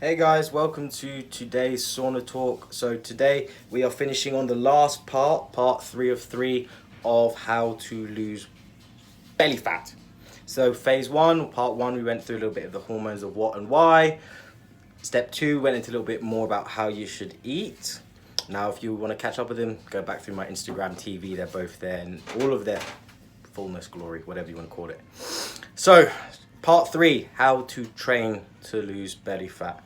Hey guys, welcome to today's sauna talk. So today we are finishing on the last part 3 of how to lose belly fat. So phase 1, part 1, we went through a little bit of the hormones of what and why. Step 2 went into a little bit more about how you should eat. Now if you want to catch up with them, go back through my Instagram TV, they're both there in all of their fullness, glory, whatever you want to call it. So part 3, how to train to lose belly fat.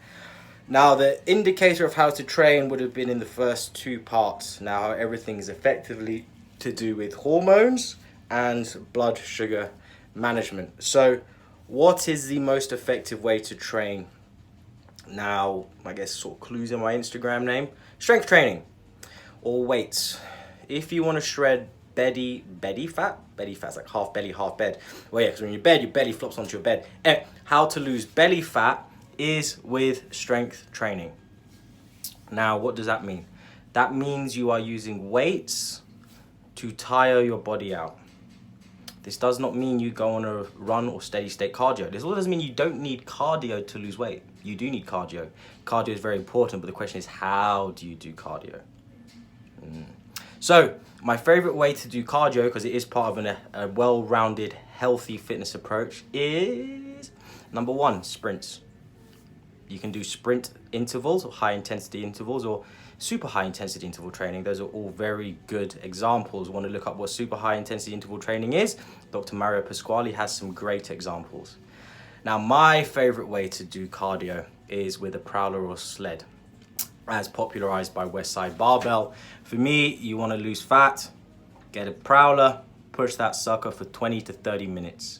Now, the indicator of how to train would have been in the first 2 parts. Now, everything is effectively to do with hormones and blood sugar management. So, what is the most effective way to train? Now, I guess sort of clues in my Instagram name. Strength training or weights. If you want to shred belly fat's like half belly, half bed. Well, yeah, because when you're in bed, your belly flops onto your bed. How to lose belly fat is with strength training. Now, what does that mean? That means you are using weights to tire your body out. This does not mean you go on a run or steady state cardio. This also doesn't mean you don't need cardio to lose weight. You do need cardio. Cardio is very important, but the question is, how do you do cardio? So, my favorite way to do cardio, because it is part of a well-rounded, healthy fitness approach, is number 1, sprints. You can do sprint intervals or high intensity intervals or super high intensity interval training. Those are all very good examples. Want to look up what super high intensity interval training is? Dr. Mario Pasquale has some great examples. Now, my favorite way to do cardio is with a prowler or sled, as popularized by Westside Barbell. For me, you want to lose fat, get a prowler, push that sucker for 20 to 30 minutes.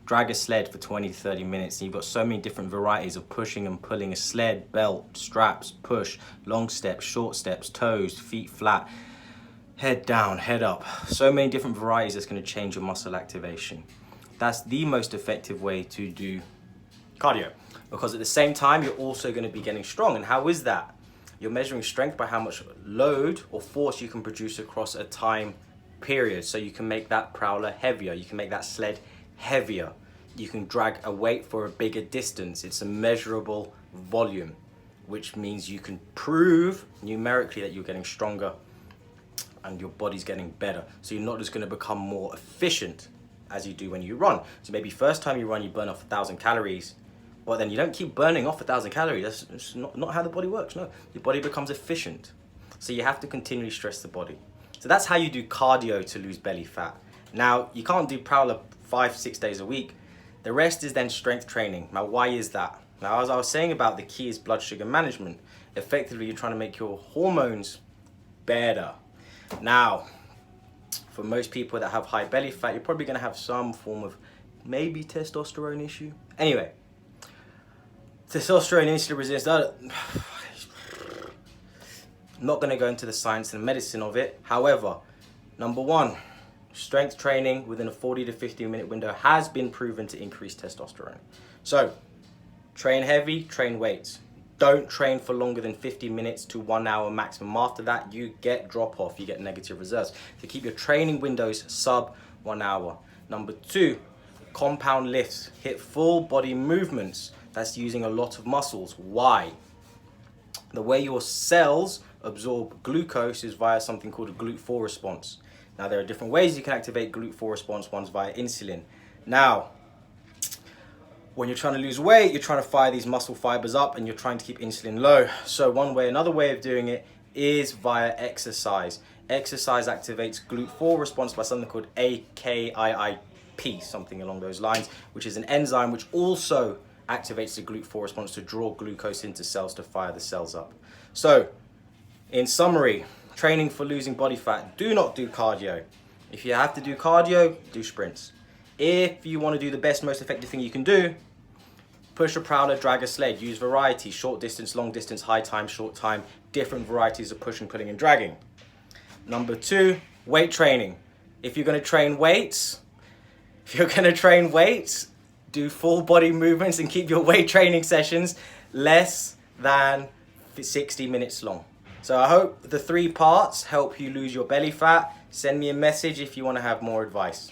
Drag a sled for 20 to 30 minutes. And you've got so many different varieties of pushing and pulling a sled, belt, straps, push, long steps, short steps, toes, feet flat, head down, head up. So many different varieties that's going to change your muscle activation. That's the most effective way to do cardio, because at the same time, you're also going to be getting strong. And how is that? You're measuring strength by how much load or force you can produce across a time period. So you can make that prowler heavier. You can make that sled heavier. You can drag a weight for a bigger distance. It's a measurable volume, which means you can prove numerically that you're getting stronger and your body's getting better. So you're not just going to become more efficient as you do when you run. So maybe first time you run, you burn off 1,000 calories, but then you don't keep burning off 1,000 calories. That's not how the body works. No, your body becomes efficient. So you have to continually stress the body. So that's how you do cardio to lose belly fat. Now, you can't do prowler 5-6 days a week. The rest is then strength training. Now, why is that? Now, as I was saying about the key is blood sugar management. Effectively, you're trying to make your hormones better. Now, for most people that have high belly fat, you're probably going to have some form of maybe testosterone issue. Anyway, testosterone, insulin resistance. I'm not going to go into the science and medicine of it. However, number 1, strength training within a 40 to 50 minute window has been proven to increase testosterone. So, train heavy, train weights. Don't train for longer than 50 minutes to 1 hour maximum. After that, you get drop off, you get negative reserves. So keep your training windows sub 1 hour. Number 2, compound lifts. Hit full body movements. That's using a lot of muscles. Why? The way your cells absorb glucose is via something called a GLUT4 response. Now, there are different ways you can activate GLUT4 response. One's via insulin. Now, when you're trying to lose weight, you're trying to fire these muscle fibers up and you're trying to keep insulin low. So another way of doing it is via exercise. Exercise activates GLUT4 response by something called AKIIP, something along those lines, which is an enzyme which also activates the GLUT4 response to draw glucose into cells to fire the cells up. So, in summary, training for losing body fat, do not do cardio. If you have to do cardio, do sprints. If you want to do the best, most effective thing you can do, push a prowler, drag a sled, use variety, short distance, long distance, high time, short time, different varieties of pushing, pulling and dragging. Number 2, weight training. If you're going to train weights, do full body movements and keep your weight training sessions less than 60 minutes long. So I hope the 3 parts help you lose your belly fat. Send me a message if you want to have more advice.